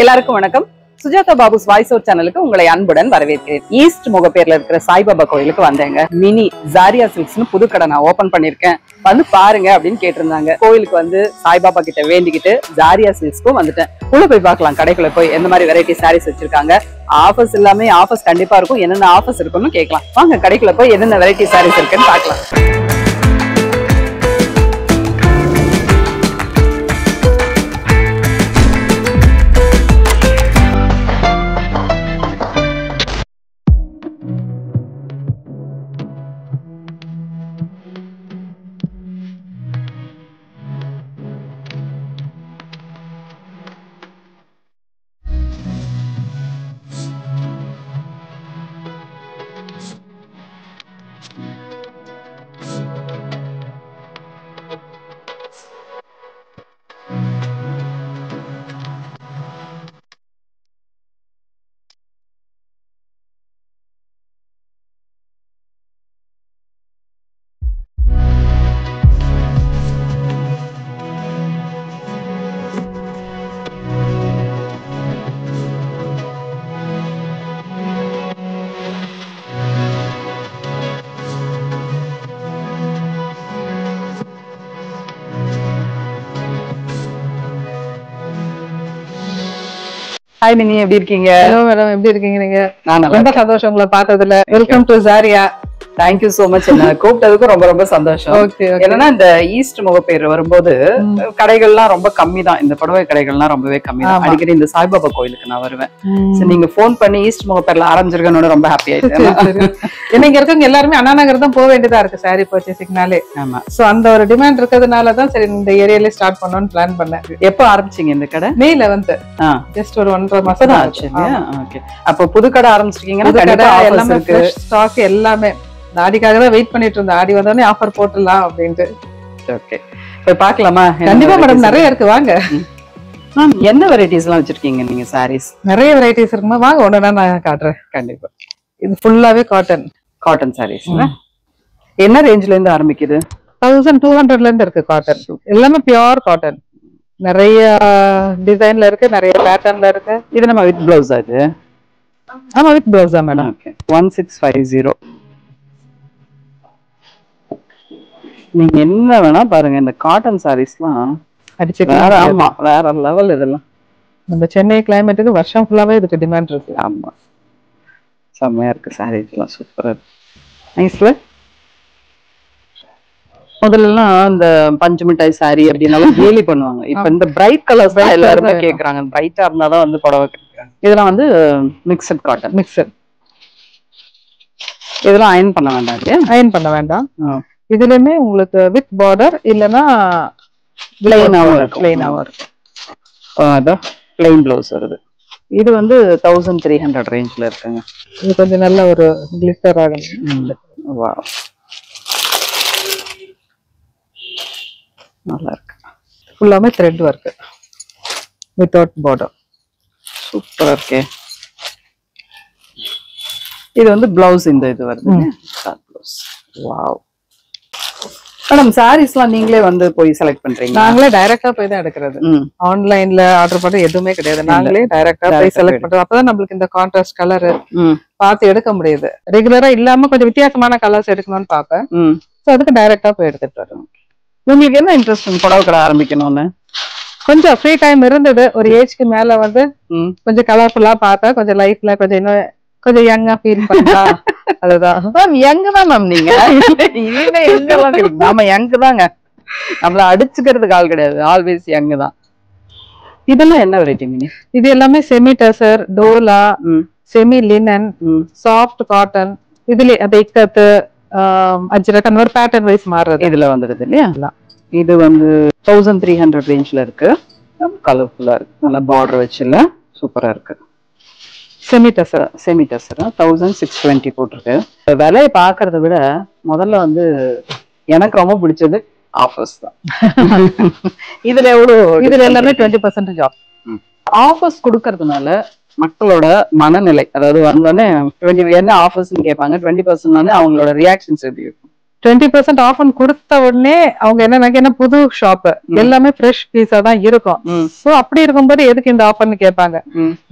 எல்லாருக்கும் வணக்கம். Sujatha Babu's voice over சேனலுக்கு உங்களை அன்புடன் வரவேற்கிறேன். ஈஸ்ட் முகப்பேர்ல இருக்கிற சாய்பாபா கோயிலுக்கு வந்தேங்க. மினி ஜாரியா சில்க்ஸ்னு புது கடை நான் ஓபன் பண்ணிருக்கேன், வந்து பாருங்க அப்படின்னு கேட்டிருந்தாங்க. கோயிலுக்கு வந்து சாய்பாபா கிட்ட வேண்டிக்கிட்டு ஜாரியா சில்க்ஸ்க்கும் வந்துட்டேன். உள்ள போய் பார்க்கலாம், கடைக்குள்ள போய் எந்த மாதிரி வெரைட்டி சாரீஸ் வச்சிருக்காங்க, ஆஃபர்ஸ் எல்லாமே ஆஃபர்ஸ் கண்டிப்பா இருக்கும், என்னென்ன ஆஃபர்ஸ் இருக்குன்னு கேட்கலாம். வாங்க கடைக்குள்ள போய் என்னென்ன வெரைட்டி சாரீஸ் இருக்குன்னு பார்க்கலாம். ஹாய் மினி, எப்படி இருக்கீங்க? ஹலோ மேடம், எப்படி இருக்கீங்க நீங்க? நான் ரொம்ப சந்தோஷம் உங்களை பார்த்ததுல. Welcome to Jharia. Thank you so much. என்ன கூப்பிட்டதுக்கு ரொம்ப ரொம்ப சந்தோஷம். என்னன்னா இந்த ஈஸ்ட் முகப்பேர் வரும்போது கடைகள்லாம் ரொம்ப கம்மி தான், இந்த புடவை கடைகள்லாம் ரொம்பவே கம்மி தான். அடிக்கடி இந்த சாய்பாபா கோயிலுக்கு நான் வருவேன். நீங்க போன் பண்ணி ஈஸ்ட் முகப்பேர்ல ஆரம்பிச்சிருக்கணும்னு ரொம்ப ஹாப்பி ஆயிட்டேன். ஏன்னா இங்க இருக்கவங்க எல்லாருமே அண்ணா நகர் தான் போக வேண்டியதா இருக்கு சாரி பர்ச்சேசிங்னாலே. ஆமா, சோ அந்த ஒரு டிமாண்ட் இருக்கிறதுனாலதான் சரி இந்த ஏரியாலே ஸ்டார்ட் பண்ணணும்னு பிளான் பண்ணேன். எப்போ ஆரம்பிச்சீங்க இந்த கடை? மே 11th. ஜஸ்ட் ஒரு 1.5 மாசம் தான் ஆச்சு. அப்போ புது கடை ஆரம்பிச்சிருக்கீங்கன்னா எல்லாமே ஃப்ரெஷ் ஸ்டாக் எல்லாமே. ஆடிக்காக தான் வெயிட் பண்ணிட்டு இருந்தேன், ஆடி வந்தோடனே ஆஃபர் போட்டுடலாம் அப்படின்ட்டு. ஓகே, போய் பார்க்கலாமா? கண்டிப்பா மேடம், நிறைய இருக்கு, வாங்க. என்ன வெரைட்டிஸ் எல்லாம் வச்சிருக்கீங்க நீங்க சாரீஸ்? நிறைய வெரைட்டிஸ் இருக்குமா, வாங்க ஒண்ணுனா நான் காட்டுறேன். கண்டிப்பா. இது ஃபுல்லாவே காட்டன் சாரீஸ். என்ன ரேஞ்ச்ல இருந்து ஆரம்பிக்குது? 1200 இருந்து இருக்கு காட்டன். எல்லாமே பியூர் காட்டன். நிறைய டிசைன்ல இருக்கு, நிறைய பேட்டர்ன்ல இருக்கு. இது நம்ம வித் பிளவுஸ் அது? ஆமா, வித் பிளவுஸ் தான் மேடம். ஓகே, 1650. நீங்க என்ன வேணா பாருங்க, இந்த காட்டன் சாரீஸ்லாம் அடிச்சு ஆமா வேற லெவல். இதெல்லாம் நம்ம சென்னை கிளைமேட்டுக்கு வருஷம் ஃபுல்லாவே இதுக்கு டிமாண்ட் இருக்கு. ஆமா, செம்மையா இருக்கு சாரீஸ் எல்லாம், சூப்பரா இருக்கு. நைஸ்ல. முதல்ல எல்லாம் இந்த பஞ்சு மிட்டாய் சாரி அப்படின்னாலும் கேலி பண்ணுவாங்க. இப்ப இந்த பிரைட் கலர்ஸ் தான் எல்லாருமே கேக்குறாங்க. பிரைட்டா இருந்தாதான் வந்து புடவை கேட்கறாங்க. இதெல்லாம் வந்து மிக்சட் காட்டன். மிக்சட். இதெல்லாம் அயன் பண்ண வேண்டாம். அயன் பண்ண வேண்டாம். இதுலயுமே உங்களுக்கு வித் பார்டர் இல்லனா பிளைனாவும் இருக்கு. அதான் பிளைன் பிளவுஸ் வருது. இது வந்து 1300 ரேஞ்ச்ல இருக்குங்க. இது கொஞ்சம் நல்ல ஒரு கிளிட்டர் ஆகும். வாவ், நல்லா இருக்கு. ஃபுல்லாமே த்ரெட் ஒர்க் வித்அவுட் பார்டர். சூப்பரா இருக்கே. இது வந்து பிளவுஸ், இந்த இது வருது பிளவுஸ். வாவ் மேடம், சாரீஸ்லாம் நீங்களே வந்து போய் செலக்ட் பண்றீங்க? நாங்களே டைரக்டா போய் தான் எடுக்கிறது. ஆன்லைன்ல ஆர்டர் பண்ண எதுவுமே கிடையாது, நாங்களே டைரக்டா போய் செலக்ட் பண்றோம். அப்பதான் நம்மளுக்கு இந்த கான்ட்ராஸ்ட் கலர் பார்த்து எடுக்க முடியுது. ரெகுலரா இல்லாம கொஞ்சம் வித்தியாசமான கலர்ஸ் எடுக்கணும்னு பாப்பேன். சோ அதுக்கு டைரக்டா போய் எடுத்துட்டு வரோம். உங்களுக்கு என்ன இன்ட்ரெஸ்ட் புடவை கடை ஆரம்பிக்கணும்னு? கொஞ்சம் ஃப்ரீ டைம் இருந்தது. ஒரு ஏஜ்க்கு மேல வந்து கொஞ்சம் கலர்ஃபுல்லா பார்த்தா கொஞ்சம் லைஃப்ல கொஞ்சம் இன்னும் கொஞ்சம் யங்கா ஃபீல் பண்ணா. அதுதான் மேம், யங் தான் மேம் நீங்க. நாம யங் தாங்க, நம்மள அடிச்சுக்கிறதுக்கு ஆள் கிடையாது, ஆல்வேஸ் யங் தான். இதெல்லாம் என்ன வெரைட்டி மினி? இது எல்லாமே semi tussar, Dola, semi linen, soft cotton. இதுல அது இக்கத்து அஜ்ரக் அந்த மாதிரி பேட்டர்ன் வைஸ் மாறுறது இதுல வந்துடுது இல்லையா? இது வந்து 1300 ரேஞ்ச்ல இருக்கு. கலர்ஃபுல்லா இருக்கு, நல்லா பார்டர் வச்சுல சூப்பரா இருக்கு. செமி டசர் 1620 போட்டிருக்கு. விலையை பாக்குறத விட முதல்ல வந்து எனக்கு ரொம்ப பிடிச்சது ஆஃபர்ஸ் தான். இதுல எவ்வளவு? இதுல எல்லாமே 20% ஆஃப். ஆஃபர்ஸ் கொடுக்கறதுனால மக்களோட மனநிலை, அதாவது வந்தோடனே என்ன ஆஃபர்ஸ் கேட்பாங்க, 20% அவங்களோட ரியாக்ஷன்ஸ் எப்படி இருக்கும்? 20% ஆஃப் கொடுத்த உடனே அவங்க என்ன புது ஷாப் எல்லாமே ஃப்ரெஷ் பீஸா தான் இருக்கும். சோ அப்படி இருக்கும்போது எதுக்கு இந்த ஆஃபர்னு கேட்பாங்க.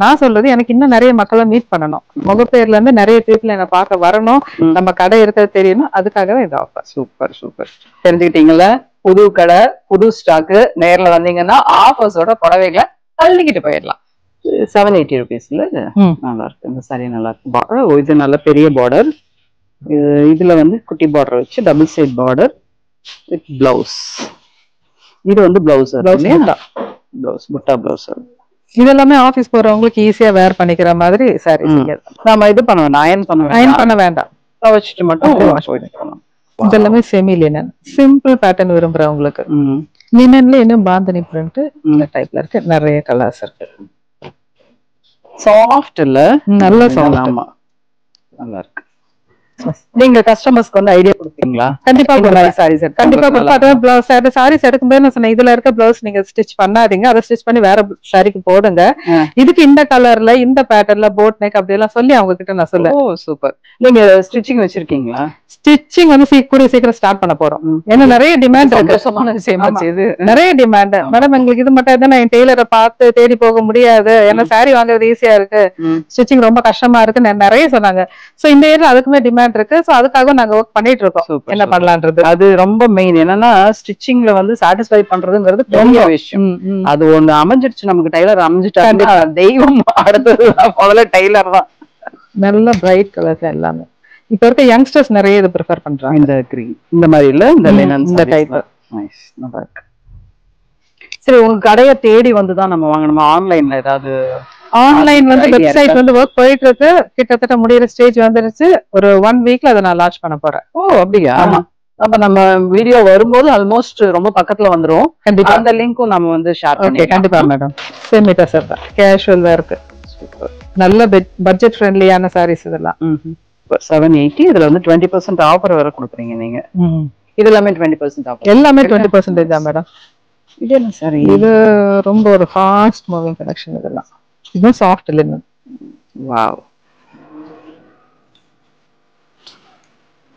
நான் சொல்றது எனக்கு இன்னும் நிறைய மக்களை மீட் பண்ணணும், முகப்பேர்ல இருந்து நிறைய பீப்புள் என்ன பார்க்க வரணும், நம்ம கடை இருக்கிறது தெரியணும், அதுக்காக தான் இந்த ஆஃபர். Super super. தெரிஞ்சுக்கிட்டீங்களா? புது கடை, புது ஸ்டாக்கு, நேர்ல வந்தீங்கன்னா ஆஃபர்ஸோட புடவைகளை தள்ளிக்கிட்டு போயிடலாம். 780 rupeesல நல்லா இருக்கு. இந்த சாரி நல்லா இருக்கு. பார்டர் இது நல்ல பெரிய பார்டர். இதுல வந்து குட்டி பார்டர் வச்சு double side border with blouse. இது வந்து பிளவுஸ் பிளவுஸ் புட்டா பிளவுஸ். இதெல்லாமே ஆபீஸ் போறவங்களுக்கு ஈஸியா வேர் பண்ணிக்கிற மாதிரி சாரி. நாம இது பண்ண வேண்டாம், அயன் பண்ண வேண்டாம், துவைச்சிட்டு மட்டும் வாஷ் பண்ணிக்கலாம். இதெல்லாமே செமி லினன், சிம்பிள் பேட்டர்ன் விரும்புறவங்களுக்கு. லினன்ல இன்னும் பாந்தனி பிரிண்ட் இந்த டைப்ல இருக்கு, நிறைய கலர்ஸ் இருக்கு. சாஃப்ட் இல்ல, நல்ல சாஃப்ட். ஆமா நல்லா இருக்கு. நீங்க கஸ்டமர்ஸ்க்கு வந்து ஐடியா கொடுப்பீங்களா? கண்டிப்பா சாரீஸ் கண்டிப்பா கொடுப்பேன். சாரீஸ் எடுக்கும்போது நான் சொன்னேன், இதுல இருக்க பிளவுஸ் நீங்க ஸ்டிச் பண்ணாதீங்க, அதை ஸ்டிச் பண்ணி வேற சாரிக்கு போடுங்க, இதுக்கு இந்த கலர்ல இந்த பேட்டர்ன்ல போட் நெக் அப்படி எல்லாம் சொல்லி அவங்க கிட்ட நான் சொல்லுவேன். ஓ சூப்பர். நீங்க ஸ்டிச்சிங் வச்சிருக்கீங்களா? ஸ்டிச்சிங் வந்து கூடிய சீக்கிரம் ஸ்டார்ட் பண்ண போறோம். ஏன்னா நிறைய டிமாண்ட் இருக்கு, நிறைய டிமாண்ட். மேடம் எங்களுக்கு இது மட்டும் தான், நான் டெய்லரை பார்த்து தேடி போக முடியாது, ஏன்னா சாரி வாங்குறது ஈஸியா இருக்கு, ஸ்டிச்சிங் ரொம்ப கஷ்டமா இருக்கு நிறைய சொன்னாங்க. சோ இந்த ஏரியா அதுக்குமே டிமாண்ட் இருக்கு. சோ அதுக்காக நாங்க ஒர்க் பண்ணிட்டு இருக்கோம், என்ன பண்ணலாம்ன்றது. அது ரொம்ப மெயின். என்னன்னா ஸ்டிச்சிங்ல வந்து சாட்டிஸ்ஃபை பண்றதுங்கிறது பெரிய விஷயம். அது ஒண்ணு அமைஞ்சிடுச்சு நமக்கு, டைலர் அமைஞ்சிட்டாங்க தெய்வம். அடுத்தது முதல்ல டைலர் தான். நல்ல பிரைட் கலர்ஸ் எல்லாமே இப்ப இருக்க யங்ஸ்டர்ஸ் நிறைய இது ப்ரிஃபர் பண்றாங்க. இந்த கிரீன் இந்த மாதிரி இல்ல, இந்த லினன் இந்த டைப் நைஸ் நல்லா இருக்கு. சரி, உங்க கடையை தேடி வந்து தான் நம்ம வாங்கணுமா? ஆன்லைன்ல ஏதாவது? ஆன்லைன் வந்து வெப்சைட் வந்து ஒர்க் போயிட்டு இருக்கு, கிட்டத்தட்ட முடியிற ஸ்டேஜ் வந்துருச்சு. ஒரு 1 வீக்ல அதை நான் லான்ச் பண்ண போறேன். ஓ அப்படியா? அப்ப நம்ம வீடியோ வரும்போது ஆல்மோஸ்ட் ரொம்ப பக்கத்துல வந்துரும். கண்டிப்பா அந்த லிங்க்கும் நம்ம வந்து ஷேர் பண்ணி. கண்டிப்பா மேடம். செமிட்டா சார் கேஷுவல் வேர்க்கு நல்ல பட்ஜெட் ஃப்ரெண்ட்லியான சாரீஸ் இதெல்லாம். 780. இதுல வந்து 20% ஆஃபர் வேற கொடுக்குறீங்க நீங்க. இது எல்லாமே 20% ஆஃபர்? எல்லாமே 20% தான் மேடம். இது என்ன சாரி? இது ரொம்ப ஒரு ஃபாஸ்ட் மூவிங் கலெக்ஷன். இதெல்லாம் இதுவும் சாஃப்ட் லினன். வாவ்.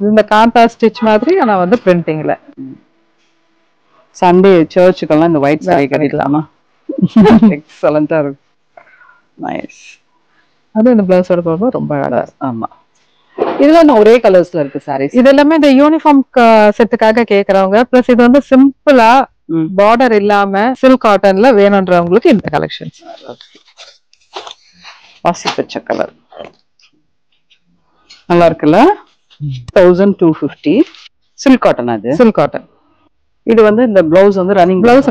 இந்த கான்ட்ராஸ்ட் ஸ்டிச் மாதிரி ஆனா வந்து பிரிண்டிங்ல. சண்டே சர்ச்சுக்கெல்லாம் இந்த ஒயிட் சாரி கட்டிக்கலாமா? எக்ஸலண்டா இருக்கு. நைஸ். அது இந்த பிளவுஸோட போடும்போது ரொம்ப அழகா இருக்கு. ஆமா. இதெல்லாம் ஒரே கலர்ஸ்ல இருக்கு சாரீஸ். இது எல்லாமே இந்த யூனிஃபார்ம் செட்டுக்காக கேக்குறவங்க, பிளஸ் இது வந்து சிம்பிளா பார்டர் இல்லாம சில்க் காட்டன்ல வேணும்ன்றவங்களுக்கு இந்த கலெக்ஷன்ஸ். பாசி பச்சை கலர் நல்லா இருக்குல்ல? 1250 சில்க் காட்டன். அது சில்க் காட்டன். இது வந்து இந்த பிளவுஸ் வந்து ரன்னிங் பிளவுஸ்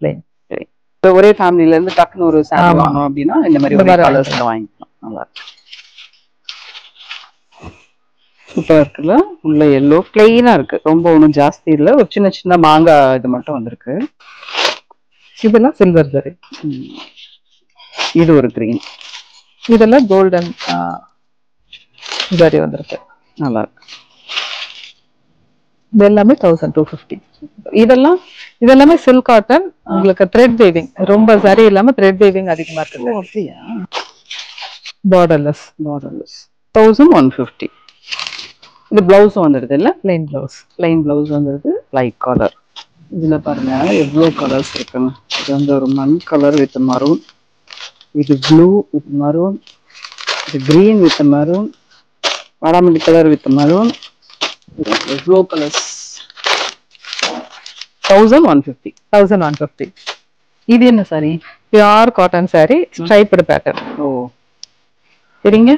பிளெயின். ஒரே ஃபேமிலில இருந்து டக்குன்னு ஒரு சாரி வாங்கணும் அப்படின்னா இந்த மாதிரி கலர்ஸ்ல வாங்கிக்கலாம். நல்லா இருக்கு, சூப்பரா இருக்குல்ல? உள்ள எல்லோ பிளெயினா இருக்கு, ரொம்ப ஒன்றும் ஜாஸ்தி இல்ல. ஒரு சின்ன சின்ன மாங்காய் இது மட்டும் வந்திருக்கு. இதெல்லாம் சில்வர் ஜரி. இது ஒரு கிரீன். இதெல்லாம் கோல்டன் ஜரி வந்திருக்கு. நல்லா இருக்கு. இது எல்லாமே 1250. இதெல்லாமே சில்க் காட்டன். உங்களுக்கு த்ரெட் வீவிங், ரொம்ப சரி இல்லாம த்ரெட் வீவிங் அதிகமா இருக்கு. அப்படியா? பார்டர்லெஸ் 1150. இது பிளவுஸ் வந்துடுது இல்ல? பிளைன் பிளவுஸ் வந்துடுது. Light colour. இதுல பாருங்க எவ்வளவு கலர்ஸ் இருக்குன்னு. இது வந்து ஒரு மண் கலர் வித் மரூன், இது ப்ளூ வித் மரூன், இது கிரீன் வித் மரூன், வாடாமல்லி கலர் வித் மரூன். எவ்வளோ கலர்ஸ். 1150. இது என்ன sari? Pure cotton sari, striped pattern. ஓ சரிங்க.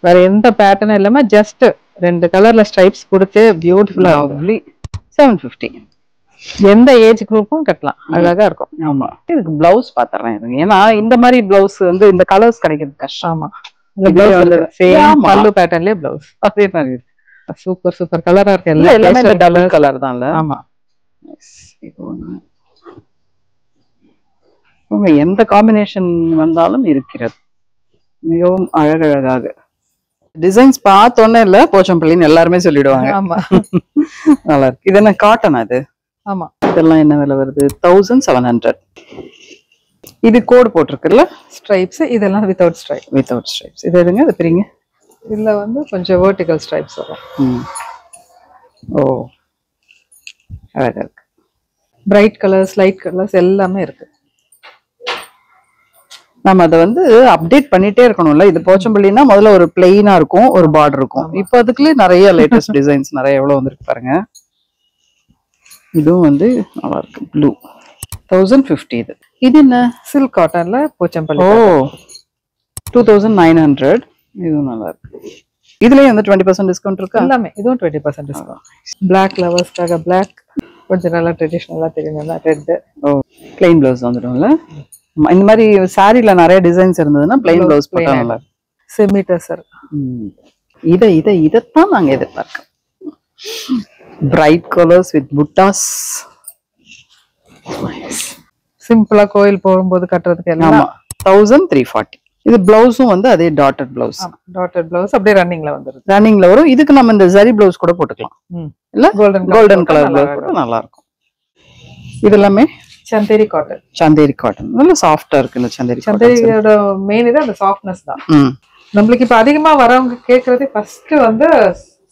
வேற எந்த பேட்டர்னும் இல்லாம ஜஸ்ட் 2 கலர்ல ஸ்ட்ரைப்ஸ் கொடுத்து பியூட்டிஃபுல்லா. 750. எந்த ஏஜ் குரூப்பும் கட்டலாம், அழகா இருக்கும். ஆமா. இதுக்கு பிளவுஸ் பாத்துறேன், ஏன்னா இந்த மாதிரி பிளவுஸ் வந்து இந்த கலர்ஸ் கிடைக்கிறது கஷ்டம். இந்த பிளவுஸ் வந்து சேம் பல்லு பேட்டர்ன்லயே பிளவுஸ் அதே மாதிரி சூப்பர் கலரா இருக்கு. எல்லாமே டபுள் கலர் தான்ல? ஆமா. எந்த காம்பினேஷன் வந்தாலும் இருக்கிறது, மிகவும் அழகழகாக. டிசைன்ஸ் பார்த்தோன்னே இல்ல போச்சம்பள்ளின்னு எல்லாருமே சொல்லிடுவாங்க. ஆமா. நல்லா இருக்கு. இது என்ன காட்டன்? அது ஆமா. இதெல்லாம் என்ன விலை வருது? 1700. இது கோட் போட்டிருக்குல்ல? ஸ்ட்ரைப்ஸ். இதெல்லாம் வித்தவுட் ஸ்ட்ரைப்ஸ். இது எதுங்க? அது பிரிங்க. இதுல வந்து கொஞ்சம் வெர்டிகல் ஸ்ட்ரைப்ஸ் வரும். ஓ அழகா இருக்கு. பிரைட் கலர்ஸ், லைட் கலர்ஸ் எல்லாமே இருக்கு. நம்ம அதை வந்து அப்டேட் பண்ணிட்டே இருக்கணும்ல. இது போச்சம்பள்ளினா முதல்ல ஒரு பிளெயினா இருக்கும், ஒரு பார்டர் இருக்கும். இப்போ அதுக்குள்ளே நிறைய லேட்டஸ்ட் டிசைன்ஸ் நிறைய எவ்வளவு வந்திருக்கு பாருங்க. இதுவும் வந்து நல்லா இருக்கு. ப்ளூ 1050. இது என்ன? சில்க் காட்டன்ல போச்சம்பள்ளி. ஓ 2900. இதுவும் நல்லா இருக்கு. இதுலயே வந்து 20% டிஸ்கவுண்ட் இருக்கா? எல்லாமே இதுவும் 20% டிஸ்கவுண்ட். பிளாக் லவர்ஸ்க்காக பிளாக், கொஞ்சம் நல்லா ட்ரெடிஷ்னலா தெரியும்ல ரெட். ஓ பிளைன் ப்ளவுஸ் வந்துடும்ல. இந்த மாதிரி சாரில நிறைய டிசைன்ஸ் இருந்ததுன்னா பிளைன் ப்ளவுஸ் போட்டா நல்லா இருக்கும். செமி டசர். இதைத்தான் நாங்க எதிர்பார்க்கோம். பிரைட் கலர்ஸ் வித் புட்டாஸ். சிம்பிளா கோயில் போகும்போது கட்டுறதுக்கு எல்லாம். ஆமா 1340. இது பிளவுஸும் வந்து அதே டாட்டட் பிளவுஸ். டாட்டட் பிளவுஸ் அப்படியே ரன்னிங்ல வந்துருது. ரன்னிங்ல வரும். இதுக்கு நம்ம இந்த ஜரி பிளவுஸ் கூட போட்டுக்கலாம். இல்ல கோல்டன் கலர் பிளவுஸ் போட்டா நல்லா இருக்கும். இது எல்லாமே சந்தேரி காட்டன். சந்தேரி காட்டன் நல்ல சாஃப்டா இருக்குல்ல. சந்தேரியோட மெயின் இது அந்த சாஃப்ட்னஸ் தான். நம்மளுக்கு இப்ப அதிகமா வரவங்க கேக்குறது ஃபர்ஸ்ட் வந்து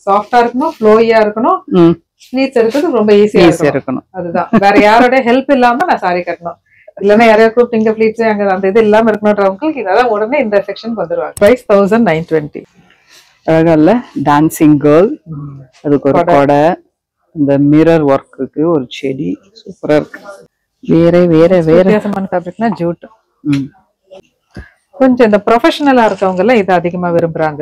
சாஃப்டா இருக்கணும், ஃப்ளோயியா இருக்கணும், ஸ்லீவ்ஸ் எடுக்கிறது ரொம்ப ஈஸியா இருக்கணும். அதுதான். வேற யாரோட ஹெல்ப் இல்லாம நான் சாரி கட்டணும், இல்லன்னா யாரையா கூப்பிட்டு இங்க ஃபிளீட்ஸ் அங்க அந்த இது இல்லாம இருக்கணும்ன்றவங்களுக்கு இதெல்லாம் உடனே இந்த செக்ஷனுக்கு வந்துருவாங்க. பிரைஸ் 1920. அழகா இல்ல? டான்சிங் கேர்ள், அதுக்கு ஒரு கொடை, இந்த மிரர் ஒர்க்குக்கு ஒரு செடி, சூப்பரா இருக்கு. வேற வேற வேற வித்தியாசமான ஃபேப்ரிக்னா ஜூட். கொஞ்சம் இந்த ப்ரொஃபஷனலா இருக்கவங்க எல்லாம் இதை அதிகமா விரும்புறாங்க.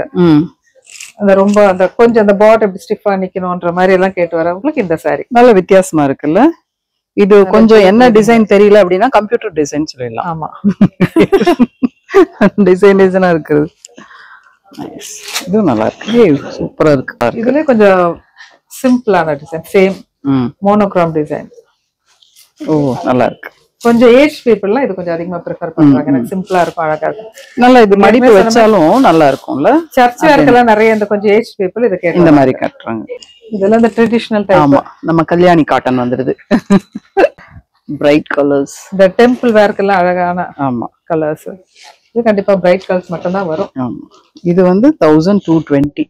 அந்த ரொம்ப அந்த கொஞ்சம் அந்த பாட் எப்படி ஸ்டிஃபா நிக்கணும்ன்ற மாதிரி எல்லாம் கேட்டு வரவங்களுக்கு இந்த சாரி நல்ல வித்தியாசமா இருக்குல்ல. இது கொஞ்சம் என்ன டிசைன் தெரியல அப்படின்னா கம்ப்யூட்டர் டிசைன் சொல்லிடலாம். ஆமா டிசைனா இருக்குது. இது நல்லா இருக்கு, சூப்பரா இருக்கு. இதுல கொஞ்சம் சிம்பிளான டிசைன், சேம் மோனோக்ரோம் டிசைன். ஓ நல்லா இருக்கு. கொஞ்சம் ஏஜ் பீப்புள்லாம் இது கொஞ்சம் அதிகமா ப்ரிஃபர் பண்றாங்க. எனக்கு சிம்பிளா இருக்கும், அழகா இருக்கும். நல்லா இது மடிப்பு வச்சாலும் நல்லா இருக்கும்ல. சர்ச் வேர்க்கெல்லாம் நிறைய இந்த கொஞ்சம் ஏஜ் பீப்புள் இத கேட்க இந்த மாதிரி கட்டுறாங்க. இதெல்லாம் இந்த ட்ரெடிஷனல் டைப். ஆமா நம்ம கல்யாணி காட்டன் வந்துருது. Bright colours. இந்த டெம்பிள் வேர்க்கெல்லாம் அழகான ஆமா கலர்ஸ். இது கண்டிப்பா பிரைட் கலர்ஸ் மட்டும் தான் வரும். ஆமா இது வந்து 1220.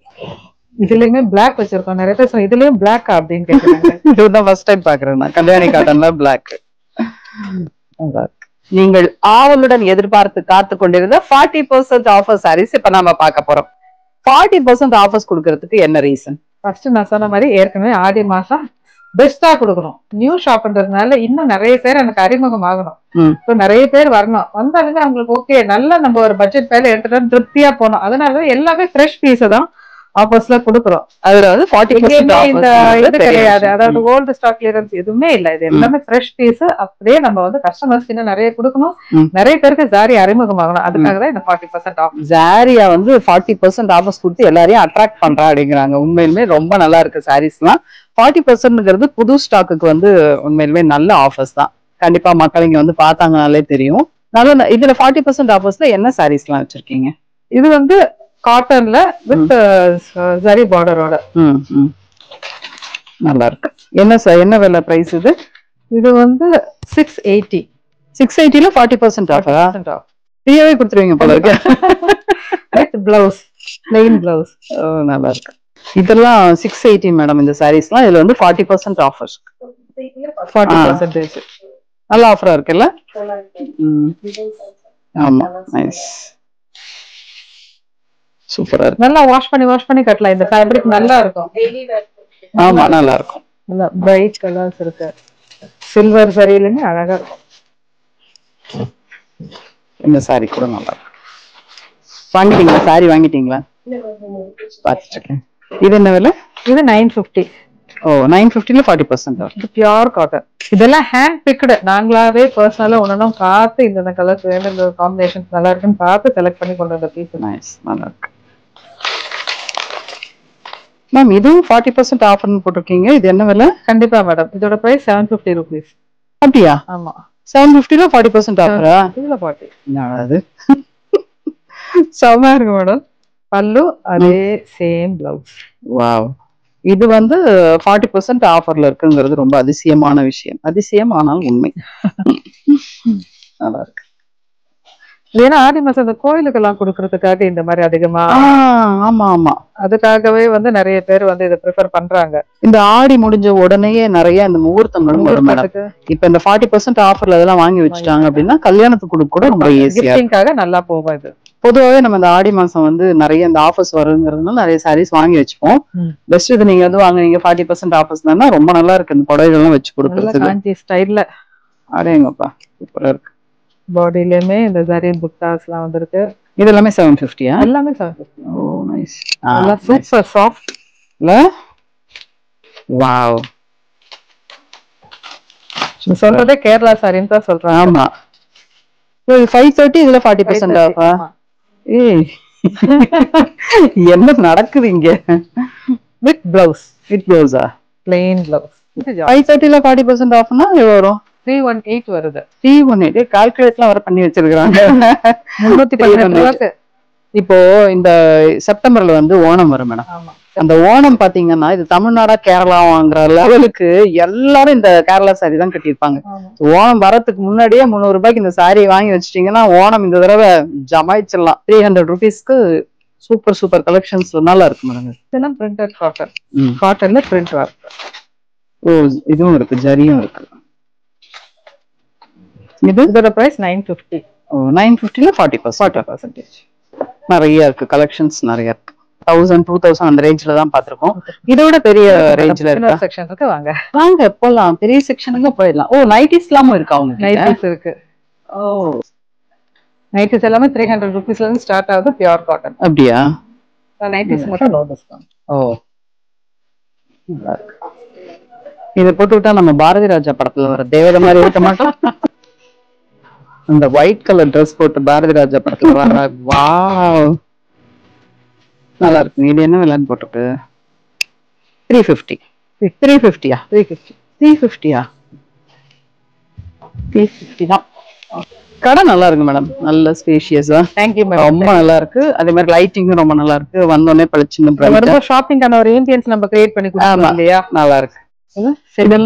இதுலயுமே பிளாக் வச்சிருக்கோம். நிறைய பேர் சொன்ன இதுலயும் பிளாக்கா அப்படின்னு கேக்குறாங்க. இதுதான் ஃபர்ஸ்ட் டைம் பாக்குறேன் நான். கல்யாணி காட்டன்ல பிளாக். நீங்கள் ஆவலுடன் எதிர்பார்த்து காத்து கொண்டிருந்த 40% ஆஃபர் சாரீஸ் இப்ப நாம பார்க்க போறோம். 40% ஆஃபர்ஸ் கொடுக்கறதுக்கு என்ன ரீசன்? ஃபர்ஸ்ட் நான் சொன்ன மாதிரி ஏற்கனவே ஆடி மாசம் பெஸ்டா கொடுக்கணும். நியூ ஷாப்ன்றதுனால இன்னும் நிறைய பேர் எனக்கு அறிமுகம் ஆகணும். இப்போ நிறைய பேர் வரணும். வந்தாலுமே அவங்களுக்கு ஓகே நல்லா நம்ம ஒரு பட்ஜெட் பேர்ல எடுத்துட்டு திருப்தியா போனோம். அதனால எல்லாமே ஃப்ரெஷ் பீஸ் தான் ஆஃபர்ஸ்ல கொடுக்குறோம். அதுல வந்து 40% இந்த இது கிடையாது. அதாவது ஓல்டு ஸ்டாக் கிளியரன்ஸ் எதுவுமே இல்ல. இது எல்லாமே ஃப்ரெஷ் பீஸ். அப்படியே நம்ம வந்து கஸ்டமர்ஸ்க்கு இன்னும் நிறைய கொடுக்கணும். நிறைய பேருக்கு ஜாரி அறிமுகமாகணும். அதுக்காக தான் இந்த 40% ஆஃப். ஜாரியா வந்து 40% ஆஃபர்ஸ் கொடுத்து எல்லாரையும் அட்ராக்ட் பண்றா அப்படிங்கிறாங்க. உண்மையிலுமே ரொம்ப நல்லா இருக்கு சாரீஸ் எல்லாம். 40%ங்கிறது புது ஸ்டாக்குக்கு வந்து உண்மையிலுமே நல்ல ஆஃபர்ஸ் தான். கண்டிப்பா மக்கள் இங்க வந்து பார்த்தாங்கனாலே தெரியும். நல்ல இதுல 40% ஆஃபர்ஸ்ல என்ன சாரீஸ் எல்லாம் வச்சிருக்கீங்க? இது வந்து காட்டன்ல வித் ஜரி பார்டரோட நல்லா இருக்கு. என்ன விலை பிரைஸ் இது? இது வந்து 680. 680ல 40% ஆஃபரா? ஃப்ரீயாவே கொடுத்துருவீங்க போல இருக்கு. With blouse, plain blouse. நல்லா இருக்கு. இதெல்லாம் 680 மேடம். இந்த சாரீஸ்லாம் இதுல வந்து 40% ஆஃபர்ஸ். 40% நல்ல ஆஃபரா இருக்குல்ல? ஆமா நைஸ், சூப்பரா இருக்கு. நல்லா வாஷ் பண்ணி கட்டலாம். இந்த ஃபேப்ரிக் நல்லா இருக்கும். ஆமா நல்லா இருக்கும். நல்லா பிரைட் கலர்ஸ் இருக்கு. சில்வர் சரியிலன்னு அழகா இருக்கும். இந்த சாரி கூட நல்லா இருக்கு. வாங்கிட்டீங்களா? சாரி வாங்கிட்டீங்களா? பார்த்துட்டு. இது என்ன விலை? இது 950. ஓ 950ல 40% ஆஃப். இது பியூர் காட்டன். இதெல்லாம் ஹேண்ட் பிக்டு. நாங்களாவே பர்சனலா ஒன்னொன்னும் பார்த்து இந்த கலர்ஸ் வேணும், இந்த காம்பினேஷன் நல்லா இருக்குன்னு பார்த்து செலக்ட் பண்ணி கொண்டு வந்த பீஸ். நைஸ், நல்லா இருக்கு. மேம் இதுவும் 40% ஆஃபர்னு போட்டிருக்கீங்க. இது என்ன விலை? கண்டிப்பா மேடம். இதோட பிரைஸ் 750 rupees. அப்படியா? ஆமா 750ல 40% ஆஃபரா? இதுல 40. என்னது செம இருக்கு மேடம். பல்லு அதே சேம் பிளவுஸ். வாவ். இது வந்து 40% ஆஃபர்ல இருக்குங்கிறது ரொம்ப அதிசயமான விஷயம். அதிசயம் ஆனால் உண்மை. நல்லா இருக்கு. ஏன்னா ஆடி மாசம் இந்த கோயிலுக்கெல்லாம் கொடுக்கறதுக்காக இந்த மாதிரி அதிகமா ஆமா ஆமா அதுக்காகவே வந்து நிறைய பேர் வந்து இதை ப்ரிஃபர் பண்றாங்க. இந்த ஆடி முடிஞ்ச உடனேயே நிறைய இந்த முகூர்த்தங்கள் வரும் மேடம். இப்ப இந்த 40% ஆஃபர்ல இதெல்லாம் வாங்கி வச்சுட்டாங்க அப்படின்னா கல்யாணத்துக்கு கொடுக்க கூட ரொம்ப ஈஸியா நல்லா போகும். இது பொதுவாகவே நம்ம இந்த ஆடி மாசம் வந்து நிறைய இந்த ஆஃபர்ஸ் வருங்கிறதுனால நிறைய சாரீஸ் வாங்கி வச்சுப்போம். பெஸ்ட் இது நீங்க வந்து வாங்குனீங்க 40% ஆஃபர்ஸ் தானே ரொம்ப நல்லா இருக்கு. இந்த புடவைகள்லாம் வச்சு கொடுக்குறது ஸ்டைல்ல அடேங்கப்பா சூப்பரா இருக்கு. பாடியிலுமே இந்த ஜரி புட்டாஸ் எல்லாம் வந்திருக்கு. இது எல்லாமே 750. எல்லாமே 750. ஓ நைஸ். சூப்பர் சாஃப்ட் இல்ல? வாவ். சொல்றதே கேரளா சாரின்னு தான் சொல்றேன். ஆமா. இது 530 இதுல 40% ஆஃபா? ஏய் என்ன நடக்குது இங்க? With blouse. வித் பிளவுஸா? Plain blouse. 530ல 40% ஆஃப்னா எவ்வளவு வரும்? 318 வருது. 318 கால்குலேட்லாம் வர பண்ணி வச்சிருக்காங்க. 318. இப்போ இந்த செப்டம்பர்ல வந்து ஓணம் வரும் மேடம். அந்த ஓணம் பாத்தீங்கன்னா இது தமிழ்நாடா கேரளாங்கிற லெவலுக்கு எல்லாரும் இந்த கேரளா சாரி தான் கட்டியிருப்பாங்க. ஓணம் வரதுக்கு முன்னாடியே 300 ரூபாய்க்கு இந்த சாரி வாங்கி வச்சிட்டீங்கன்னா ஓணம் இந்த தடவை ஜமாயிச்சிடலாம். 300 rupeesக்கு சூப்பர் சூப்பர் கலெக்ஷன்ஸ் நல்லா இருக்கு மேடம். இதெல்லாம் பிரிண்டட் காட்டன். காட்டன்ல பிரிண்ட் வர்க். ஓ இதுவும் இருக்கு, ஜரியும் இருக்கு. இதோட பிரைஸ் 950. ஓ 950ல 40%. நிறைய இருக்கு, கலெக்ஷன்ஸ் நிறைய இருக்கு. 1000 2000 அந்த ரேஞ்ச்ல தான் பாத்திருக்கோம். இதோட பெரிய ரேஞ்ச்ல இருக்கு. செக்ஷன் இருக்கு, வாங்க வாங்க போலாம். பெரிய செக்ஷனுக்கு போயிடலாம். ஓ நைட்டிஸ்லாம் இருக்கா? அவங்க நைட்டிஸ் இருக்கு. ஓ நைட்டிஸ் எல்லாமே 300 rupeesல இருந்து ஸ்டார்ட் ஆகுது. Pure cotton. அப்படியா? நைட்டிஸ் மட்டும் நோ டிஸ்கவுண்ட். ஓ இத போட்டு விட்டா நம்ம பாரதி ராஜா படத்துல வர தேவதை மாதிரி இருக்க மாட்டோம். அந்த ஒயிட் கலர் ட்ரெஸ் போட்டு பாரதி ராஜா படத்துல வர. வாவ் நல்லா இருக்கு. இது என்ன விலைன்னு போட்டுருக்கு? 350. 350யா? 350யா? 350 தான். கடை நல்லா இருக்கு மேடம், நல்ல ஸ்பேஷியஸா. Thank you madam. ரொம்ப நல்லா இருக்கு. அதே மாதிரி லைட்டிங்கும் ரொம்ப நல்லா இருக்கு. வந்தோடனே பளிச்சுன்னு ரொம்ப ஷாப்பிங்கான ஒரு ஆம்பியன்ஸ் நம்ம கிரியேட் பண்ணி கொடுத்தோம் இல்லையா? நல்லா இருக்கு.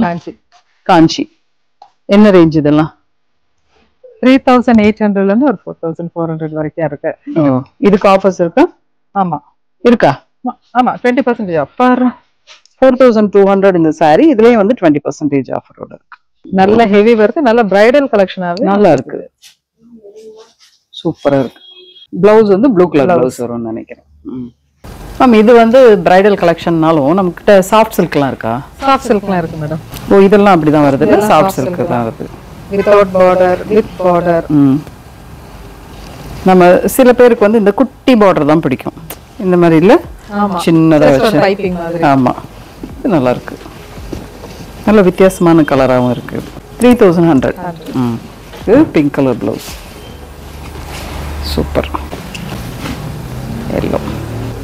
காஞ்சி. காஞ்சி என்ன ரேஞ்ச் இதெல்லாம்? 3800ல இருந்து ஒரு 4400 வரைக்கும் இருக்கு. இதுக்கு ஆஃபர்ஸ் இருக்கா? ஆமா இருக்கா? ஆமா 20% ஆஃப். 4200 இந்த சாரி. இதுலயே வந்து 20% ஆஃபரோட இருக்கு. நல்ல ஹெவி ஒர்க், நல்ல பிரைடல் கலெக்ஷனாவே நல்லா இருக்கு. சூப்பரா இருக்கு. பிளவுஸ் வந்து ப்ளூ கலர் பிளவுஸ் வரும்னு நினைக்கிறேன். மேம் இது வந்து பிரைடல் கலெக்ஷன்னாலும் நம்ம கிட்ட சாஃப்ட் சில்க்லாம் இருக்கா? சாஃப்ட் சில்க்லாம் இருக்கு மேடம். ஓ இதெல்லாம் அப்படிதான் வருது. சாஃப்ட் சில்க் தான் வருது. Without border, with border. நம்ம சில பேருக்கு வந்து இந்த குட்டி பார்டர் தான் பிடிக்கும். இந்த மாதிரி இல்ல, சின்னதா வச்சு டைப்பிங் மாதிரி. ஆமா இது நல்லா இருக்கு. நல்ல வித்தியாசமான கலராகவும் இருக்கு. 3100. இது pink colour blouse. Super. Yellow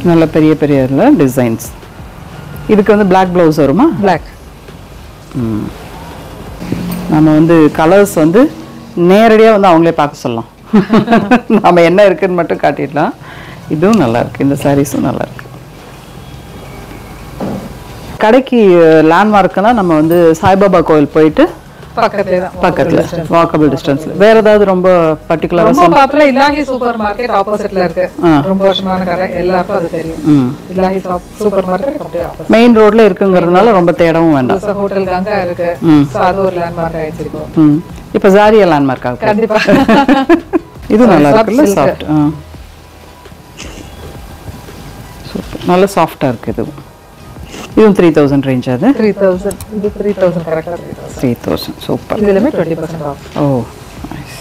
நல்ல பெரிய பெரிய டிசைன்ஸ். இதுக்கு வந்து பிளாக் பிளவுஸ் வருமா? பிளாக். நம்ம வந்து கலர்ஸ் வந்து நேரடியாக வந்து அவங்களே பார்க்க சொல்லலாம். நம்ம என்ன இருக்குன்னு மட்டும் காட்டிடலாம். இதுவும் நல்லா இருக்கு. இந்த சாரீஸும் நல்லா இருக்கு. கடைக்கு லேண்ட்மார்க்னா நம்ம வந்து சாய்பாபா கோவில் போயிட்டு பக்கத்துல வாக்கபிள் டிஸ்டன்ஸ்ல. வேற ஏதாவது ரொம்ப பர்టిక్యులரா பாப்புலர் இலாஹி சூப்பர் மார்க்கெட் ஆப்போசிட்ல இருக்கு. ரொம்ப வருஷமான கடை, எல்லாருக்கும் அது தெரியும். இலாஹி சூப்பர் மார்க்கெட் அப்படியே ஆப்போசிட் மெயின் ரோட்ல இருக்குங்கிறதுனால ரொம்ப தேடவும் வேண்டாம். ஹோட்டல் கங்கா இருக்கு. சோ அது ஒரு லேண்ட்மார்க் ஆயிடுச்சு. இப்ப ஜாரியா லேண்ட்மார்க் ஆகுது கண்டிப்பா. இது நல்லா இருக்குல்ல, சாஃப்ட். சூப்பர், நல்ல சாஃப்ட்டா இருக்கு. இதுவும் 3000 ரேஞ்ச். அது 3000. இது 3000 கரெக்ட்டா 3000. சூப்பர். இதுலமே 20% ஆஃப். ஓ நைஸ்,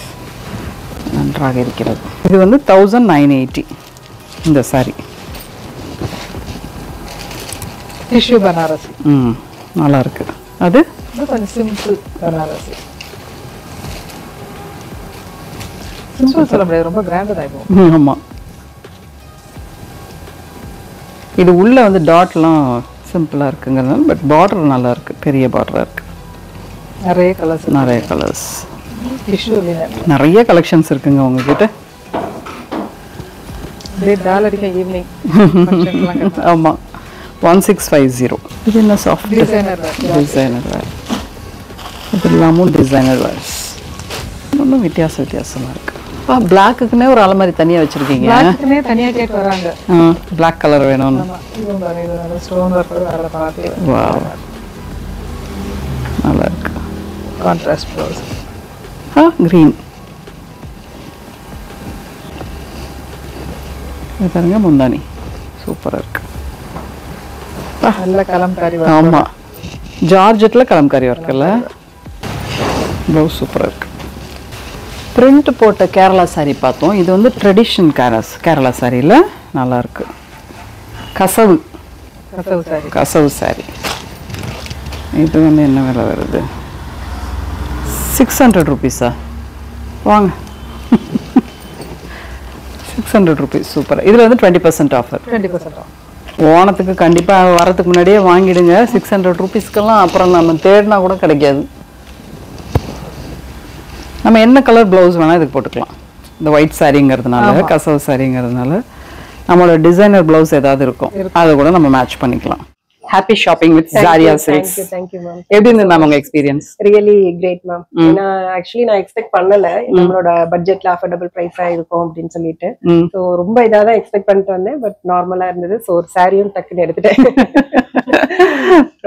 நன்றாக இருக்கிறது. இது வந்து 1980 இந்த சாரி. டிஷ்யூ பனாரசி. நல்லா இருக்கு. அது கொஞ்சம் சிம்பிள் பனாரசி. சிம்பிள் சொல்ல முடியாது, ரொம்ப கிராண்டா இருக்கும். ஆமா. இது உள்ள வந்து டாட்லாம் சிம்பிளா இருக்குங்கிறதுனால, பட் பார்டர் நல்லா இருக்கு. பெரிய பார்டரா இருக்கு. நிறைய கலர்ஸ். நிறைய கலெக்ஷன்ஸ் இருக்குங்க உங்ககிட்ட. ஈவினிங். ஆமா 1650. இது என்ன சாஃப்ட் டிசைனர் வேர். இது எல்லாமும் டிசைனர் வேர்ஸ். இன்னும் வித்தியாசமா இருக்கு. பிளாக்குக்குன்னே ஒரு அலமாரி தனியா வச்சிருக்கீங்க. பிளாக்குனே தனியா கேட் வராங்க. பிளாக் கலர் வேணும்னு. இதுவும் பாருங்க, இது ஸ்டோன் ஒர்க் வேற பாத்து. வாவ். நல்லா இருக்கு. Contrast blouse. கிரீன். இது பாருங்க முந்தானி. சூப்பரா இருக்கு. நல்ல கலம்காரி வர்க். ஆமா. ஜார்ஜெட்ல கலம்காரி வர்க் இல்ல? ப்ளவுஸ் சூப்பரா இருக்கு. பிரிண்ட் போட்ட கேரளா சாரி பார்த்தோம். இது வந்து ட்ரெடிஷன் கேரளா சாரியில் நல்லா இருக்கு. கசவு சாரி. கசவு சாரி. இது வந்து என்ன விலை வருது? 600 rupees. வாங்க. 600 rupees. சூப்பர். இதில் வந்து 20% ஆஃபர். 20% ஆஃப். ஓணத்துக்கு கண்டிப்பாக வரதுக்கு முன்னாடியே வாங்கிடுங்க. 600 rupeesக்கெல்லாம் அப்புறம் நம்ம தேடினா கூட கிடைக்காது. நம்ம என்ன கலர் ப்ளவுஸ் வேணால் இதுக்கு போட்டுக்கலாம். இந்த ஒயிட் சாரிங்கிறதுனால, கசவு சாரிங்கிறதுனால நம்மளோட டிசைனர் ப்ளவுஸ் ஏதாவது இருக்கும், அதை கூட நம்ம மேட்ச் பண்ணிக்கலாம். Happy shopping with Zaria Silks. Thank you ma'am. எப்படி இருந்தது மேம் உங்க experience? Really great ma'am. Actually நான் எக்ஸ்பெக்ட் பண்ணல நம்மளோட பட்ஜெட்ல அஃபோர்டபிள் பிரைஸா இருக்கும் அப்படின்னு சொல்லிட்டு. சோ ரொம்ப இதாதான் எக்ஸ்பெக்ட் பண்ணிட்டு வந்தேன். பட் நார்மலா இருந்தது. சோ ஒரு சாரியும் டக்குன்னு எடுத்துட்டேன்.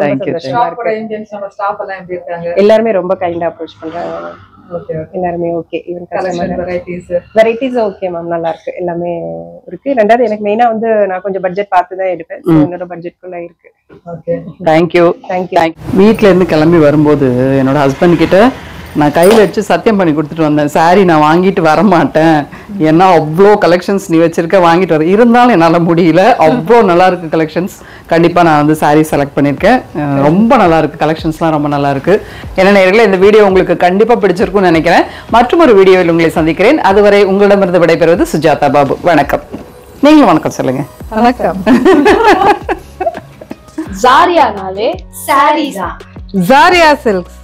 Thank you. ஷாப்போட இன்டென்ஷன், நம்ம ஸ்டாஃப் எல்லாம் எப்படி இருக்காங்க? எல்லாரும் ரொம்ப கைண்டா அப்ரோச் பண்றாங்க. ஓகே. எல்லாரும் okay. Even customer varieties okay ma'am, நல்லா இருக்கு. எல்லாமே இருக்கு. ரெண்டாவது எனக்கு மெயினா வந்து நான் கொஞ்சம் பட்ஜெட் பார்த்து தான் எடுப்பேன். என்னோட பட்ஜெட்குள்ள இருக்கு. ஓகே. தேங்க்யூ. வீட்ல இருந்து கிளம்பி வரும்போது என்னோட ஹஸ்பண்ட் கிட்ட நான் கையில் வச்சு சத்தியம் பண்ணி கொடுத்துட்டு வந்தேன், சாரி நான் வாங்கிட்டு வரமாட்டேன், ஏன்னா அவ்வளோ கலெக்ஷன்ஸ் நீ வச்சிருக்க, வாங்கிட்டு வர. இருந்தாலும் என்னால் முடியல. அவ்வளோ நல்லா இருக்கு கலெக்ஷன்ஸ். கண்டிப்பாக நான் வந்து சாரி செலக்ட் பண்ணியிருக்கேன். ரொம்ப நல்லா இருக்கு, கலெக்ஷன்ஸ்லாம் ரொம்ப நல்லா இருக்கு. என்ன நேயர்களே, இந்த வீடியோ உங்களுக்கு கண்டிப்பாக பிடிச்சிருக்கும்னு நினைக்கிறேன். மற்றும் ஒரு வீடியோவில் உங்களை சந்திக்கிறேன். அதுவரை உங்களிடமிருந்து விடைபெறுவது சுஜாதா பாபு. வணக்கம். நீங்களும் வணக்கம் சொல்லுங்க. வணக்கம். Zaria naale sarees. Zaria Silks.